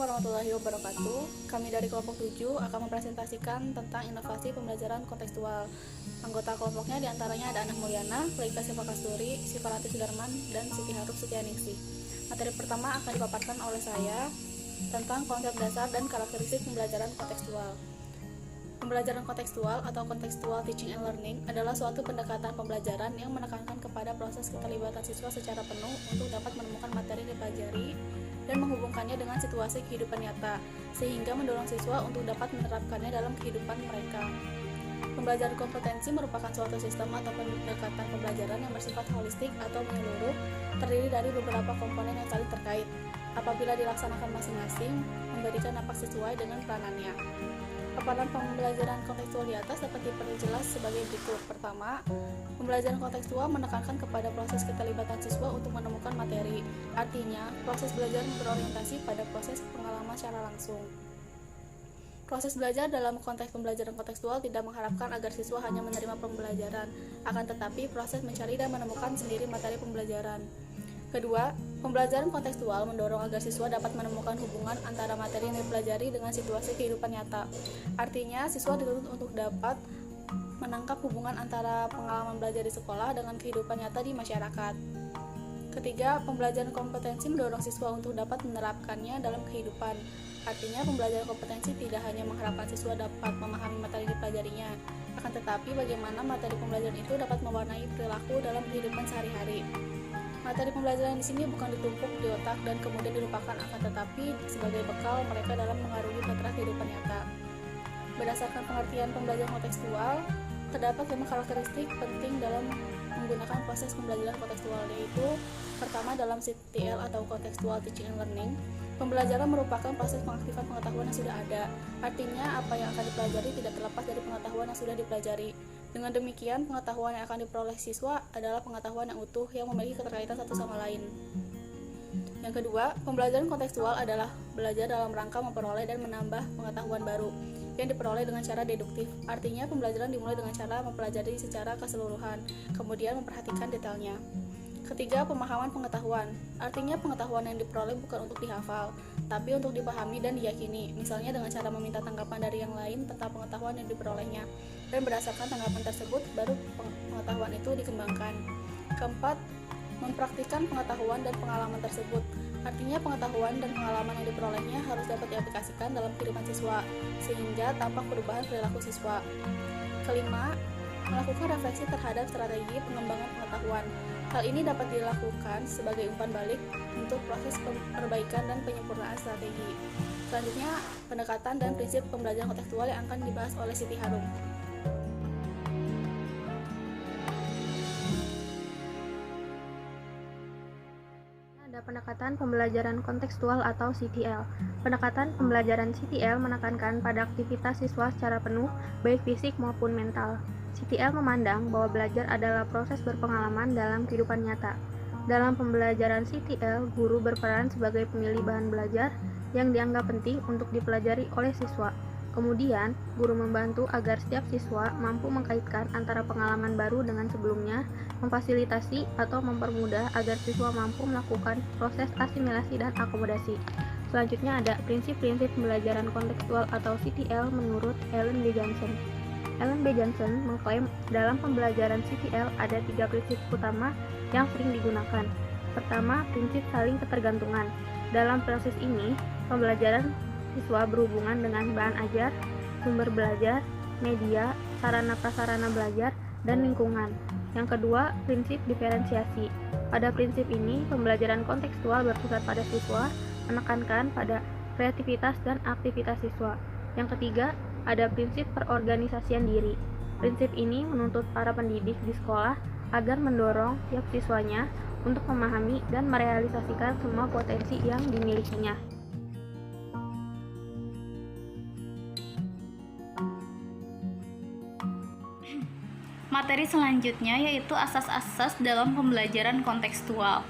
warahmatullahi wabarakatuh. Kami dari kelompok 7 akan mempresentasikan tentang inovasi pembelajaran kontekstual. Anggota kelompoknya diantaranya ada Anah Mulyana, Leika Siva Kasturi, Sivaranti Sudarman, dan Siti Harup Setianingsih. Materi pertama akan dipaparkan oleh saya tentang konsep dasar dan karakteristik pembelajaran kontekstual. Pembelajaran kontekstual atau contextual teaching and learning adalah suatu pendekatan pembelajaran yang menekankan kepada proses keterlibatan siswa secara penuh untuk dapat menemukan materi yang dipelajari dan menghubungkannya dengan situasi kehidupan nyata, sehingga mendorong siswa untuk dapat menerapkannya dalam kehidupan mereka. Pembelajaran kompetensi merupakan suatu sistem atau pendekatan pembelajaran yang bersifat holistik atau menyeluruh, terdiri dari beberapa komponen yang saling terkait. Apabila dilaksanakan masing-masing, memberikan dampak sesuai dengan peranannya. Paparan pembelajaran kontekstual di atas dapat diperjelas sebagai berikut. Pertama, pembelajaran kontekstual menekankan kepada proses keterlibatan siswa untuk menemukan materi. Artinya, proses belajar berorientasi pada proses pengalaman secara langsung. Proses belajar dalam konteks pembelajaran kontekstual tidak mengharapkan agar siswa hanya menerima pembelajaran, akan tetapi proses mencari dan menemukan sendiri materi pembelajaran. Kedua, pembelajaran kontekstual mendorong agar siswa dapat menemukan hubungan antara materi yang dipelajari dengan situasi kehidupan nyata. Artinya, siswa dituntut untuk dapat menangkap hubungan antara pengalaman belajar di sekolah dengan kehidupan nyata di masyarakat. Ketiga, pembelajaran kompetensi mendorong siswa untuk dapat menerapkannya dalam kehidupan. Artinya, pembelajaran kompetensi tidak hanya mengharapkan siswa dapat memahami materi yang dipelajarinya, akan tetapi bagaimana materi pembelajaran itu dapat mewarnai perilaku dalam kehidupan sehari-hari. Materi pembelajaran di sini bukan ditumpuk di otak dan kemudian dilupakan, akan tetapi sebagai bekal mereka dalam mengarungi bahtera kehidupan nyata. Berdasarkan pengertian pembelajaran kontekstual, terdapat 5 karakteristik penting dalam menggunakan proses pembelajaran kontekstual, yaitu pertama, dalam CTL atau Contextual Teaching and Learning, pembelajaran merupakan proses pengaktifan pengetahuan yang sudah ada. Artinya, apa yang akan dipelajari tidak terlepas dari pengetahuan yang sudah dipelajari. Dengan demikian, pengetahuan yang akan diperoleh siswa adalah pengetahuan yang utuh yang memiliki keterkaitan satu sama lain. Yang kedua, pembelajaran kontekstual adalah belajar dalam rangka memperoleh dan menambah pengetahuan baru yang diperoleh dengan cara deduktif. Artinya, pembelajaran dimulai dengan cara mempelajari secara keseluruhan, kemudian memperhatikan detailnya. Ketiga, pemahaman pengetahuan. Artinya, pengetahuan yang diperoleh bukan untuk dihafal, tapi untuk dipahami dan diyakini, misalnya dengan cara meminta tanggapan dari yang lain tentang pengetahuan yang diperolehnya, dan berdasarkan tanggapan tersebut, baru pengetahuan itu dikembangkan. Keempat, mempraktikkan pengetahuan dan pengalaman tersebut. Artinya, pengetahuan dan pengalaman yang diperolehnya harus dapat diaplikasikan dalam kehidupan siswa, sehingga tampak perubahan perilaku siswa. Kelima, melakukan refleksi terhadap strategi pengembangan pengetahuan. Hal ini dapat dilakukan sebagai umpan balik untuk proses perbaikan dan penyempurnaan strategi. Selanjutnya, pendekatan dan prinsip pembelajaran kontekstual yang akan dibahas oleh Siti Harum. Ada pendekatan pembelajaran kontekstual atau CTL. Pendekatan pembelajaran CTL menekankan pada aktivitas siswa secara penuh, baik fisik maupun mental. CTL memandang bahwa belajar adalah proses berpengalaman dalam kehidupan nyata. Dalam pembelajaran CTL, guru berperan sebagai pemilih bahan belajar yang dianggap penting untuk dipelajari oleh siswa. Kemudian, guru membantu agar setiap siswa mampu mengkaitkan antara pengalaman baru dengan sebelumnya, memfasilitasi atau mempermudah agar siswa mampu melakukan proses asimilasi dan akomodasi. Selanjutnya ada prinsip-prinsip pembelajaran kontekstual atau CTL menurut Ellen B. Johnson. Ellen B. Johnson mengklaim dalam pembelajaran CTL ada 3 prinsip utama yang sering digunakan. Pertama, prinsip saling ketergantungan. Dalam proses ini, pembelajaran siswa berhubungan dengan bahan ajar, sumber belajar, media, sarana-prasarana belajar, dan lingkungan. Yang kedua, prinsip diferensiasi. Pada prinsip ini, pembelajaran kontekstual berpusat pada siswa, menekankan pada kreativitas dan aktivitas siswa. Yang ketiga, ada prinsip perorganisasian diri. Prinsip ini menuntut para pendidik di sekolah agar mendorong tiap siswanya untuk memahami dan merealisasikan semua potensi yang dimilikinya. Materi selanjutnya yaitu asas-asas dalam pembelajaran kontekstual.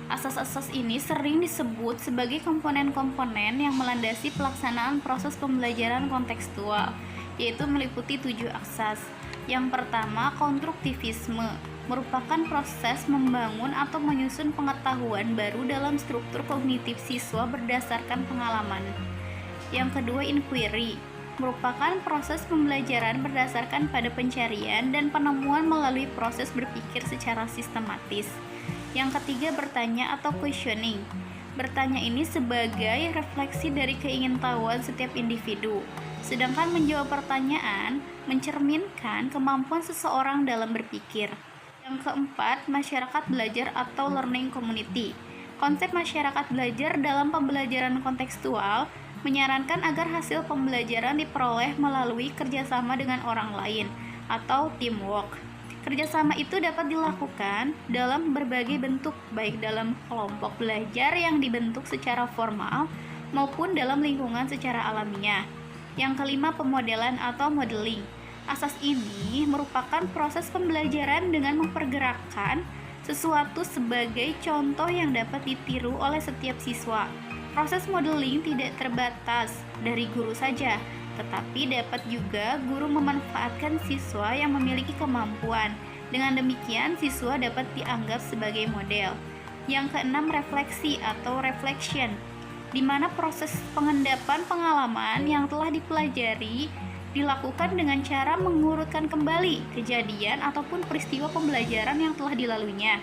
Asas-asas ini sering disebut sebagai komponen-komponen yang melandasi pelaksanaan proses pembelajaran kontekstual, yaitu meliputi 7 asas. Yang pertama, konstruktivisme. merupakan proses membangun atau menyusun pengetahuan baru dalam struktur kognitif siswa berdasarkan pengalaman. Yang kedua, inquiry merupakan proses pembelajaran berdasarkan pada pencarian dan penemuan melalui proses berpikir secara sistematis. Yang ketiga, bertanya atau questioning. Bertanya ini sebagai refleksi dari keingintahuan setiap individu, sedangkan menjawab pertanyaan mencerminkan kemampuan seseorang dalam berpikir. Yang keempat, masyarakat belajar atau learning community. Konsep masyarakat belajar dalam pembelajaran kontekstual menyarankan agar hasil pembelajaran diperoleh melalui kerjasama dengan orang lain atau teamwork. Kerjasama itu dapat dilakukan dalam berbagai bentuk, baik dalam kelompok belajar yang dibentuk secara formal maupun dalam lingkungan secara alamiah. Yang kelima, pemodelan atau modeling. Asas ini merupakan proses pembelajaran dengan mempergerakkan sesuatu sebagai contoh yang dapat ditiru oleh setiap siswa. Proses modeling tidak terbatas dari guru saja, tetapi dapat juga guru memanfaatkan siswa yang memiliki kemampuan. Dengan demikian, siswa dapat dianggap sebagai model. Yang keenam, refleksi atau reflection, di mana proses pengendapan pengalaman yang telah dipelajari dilakukan dengan cara mengurutkan kembali kejadian ataupun peristiwa pembelajaran yang telah dilaluinya.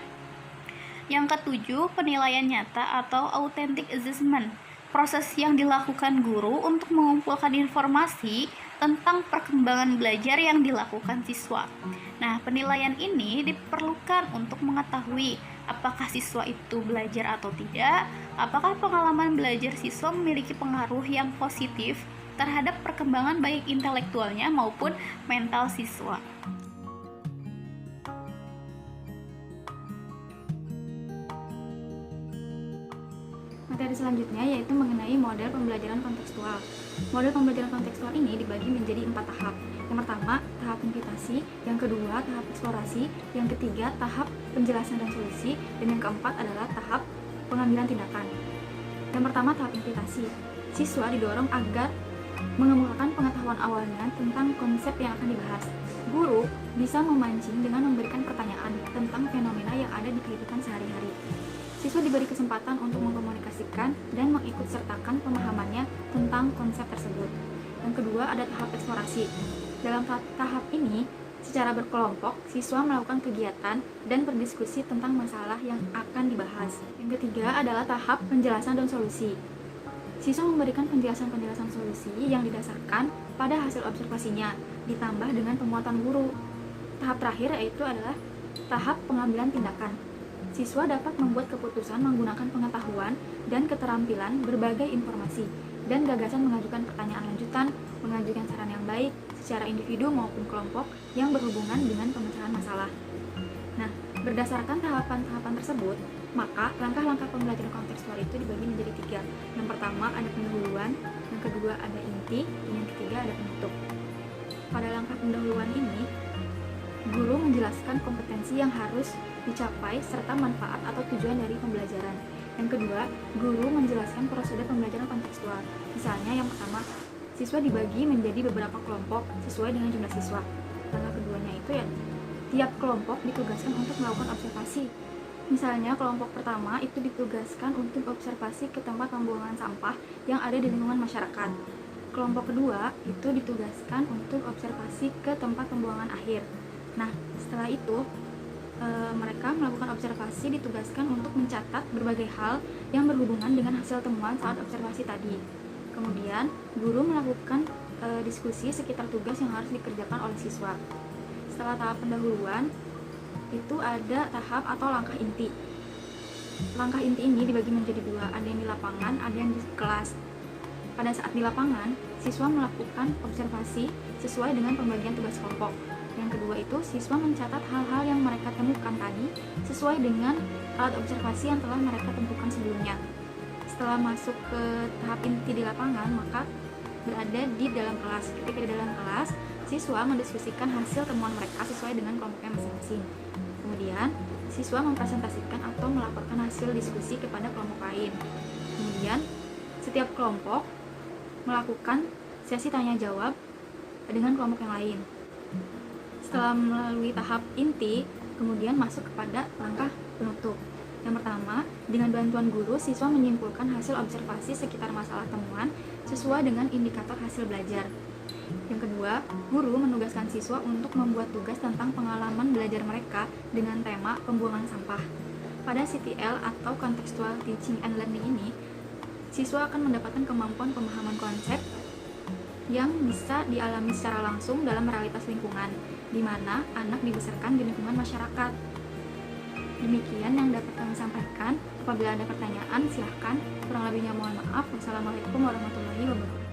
Yang ketujuh, penilaian nyata atau authentic assessment, proses yang dilakukan guru untuk mengumpulkan informasi tentang perkembangan belajar yang dilakukan siswa. Nah, penilaian ini diperlukan untuk mengetahui apakah siswa itu belajar atau tidak, apakah pengalaman belajar siswa memiliki pengaruh yang positif terhadap perkembangan baik intelektualnya maupun mental siswa. Materi selanjutnya yaitu mengenai model pembelajaran kontekstual. Model pembelajaran kontekstual ini dibagi menjadi 4 tahap. Yang pertama, tahap invitasi, yang kedua, tahap eksplorasi, yang ketiga, tahap penjelasan dan solusi, dan yang keempat adalah tahap pengambilan tindakan. Yang pertama, tahap invitasi. Siswa didorong agar mengemukakan pengetahuan awalnya tentang konsep yang akan dibahas. Guru bisa memancing dengan memberikan pertanyaan tentang fenomena yang ada di kehidupan sehari-hari. Siswa diberi kesempatan untuk mengkomunikasikan dan mengikutsertakan pemahamannya tentang konsep tersebut. Yang kedua, ada tahap eksplorasi. Dalam tahap ini, secara berkelompok, siswa melakukan kegiatan dan berdiskusi tentang masalah yang akan dibahas. Yang ketiga adalah tahap penjelasan dan solusi. Siswa memberikan penjelasan-penjelasan solusi yang didasarkan pada hasil observasinya, ditambah dengan penguatan guru. Tahap terakhir yaitu adalah tahap pengambilan tindakan. Siswa dapat membuat keputusan menggunakan pengetahuan dan keterampilan berbagai informasi, dan gagasan mengajukan pertanyaan lanjutan, mengajukan saran yang baik, secara individu maupun kelompok yang berhubungan dengan pemecahan masalah. Nah, berdasarkan tahapan-tahapan tersebut, maka langkah-langkah pembelajaran kontekstual itu dibagi menjadi 3. Yang pertama ada pendahuluan, yang kedua ada inti, dan yang ketiga ada penutup. Pada langkah pendahuluan ini, guru menjelaskan kompetensi yang harus dicapai serta manfaat atau tujuan dari pembelajaran. Yang kedua, guru menjelaskan prosedur pembelajaran kontekstual. Misalnya yang pertama, siswa dibagi menjadi beberapa kelompok sesuai dengan jumlah siswa. Langkah keduanya itu ya, tiap kelompok ditugaskan untuk melakukan observasi. Misalnya kelompok pertama itu ditugaskan untuk observasi ke tempat pembuangan sampah yang ada di lingkungan masyarakat. Kelompok kedua itu ditugaskan untuk observasi ke tempat pembuangan akhir. Nah, setelah itu mereka melakukan observasi ditugaskan untuk mencatat berbagai hal yang berhubungan dengan hasil temuan saat observasi tadi. Kemudian, guru melakukan diskusi sekitar tugas yang harus dikerjakan oleh siswa. Setelah tahap pendahuluan, itu ada tahap atau langkah inti. Langkah inti ini dibagi menjadi 2, ada yang di lapangan, ada yang di kelas. Pada saat di lapangan, siswa melakukan observasi sesuai dengan pembagian tugas kelompok. Yang kedua itu, siswa mencatat hal-hal yang mereka temukan tadi sesuai dengan alat observasi yang telah mereka tentukan sebelumnya. Setelah masuk ke tahap inti di lapangan, maka berada di dalam kelas. Ketika di dalam kelas, siswa mendiskusikan hasil temuan mereka sesuai dengan kelompoknya masing-masing. Kemudian, siswa mempresentasikan atau melaporkan hasil diskusi kepada kelompok lain. Kemudian, setiap kelompok melakukan sesi tanya-jawab dengan kelompok yang lain. Setelah melalui tahap inti, Kemudian masuk kepada langkah penutup. Yang pertama, dengan bantuan guru, siswa menyimpulkan hasil observasi sekitar masalah temuan sesuai dengan indikator hasil belajar. Yang kedua, guru menugaskan siswa untuk membuat tugas tentang pengalaman belajar mereka dengan tema pembuangan sampah. Pada CTL atau Contextual Teaching and Learning ini, siswa akan mendapatkan kemampuan pemahaman konsep yang bisa dialami secara langsung dalam realitas lingkungan, di mana anak dibesarkan di lingkungan masyarakat. Demikian yang dapat kami sampaikan. Apabila ada pertanyaan, silahkan. Kurang lebihnya mohon maaf. Wassalamualaikum warahmatullahi wabarakatuh.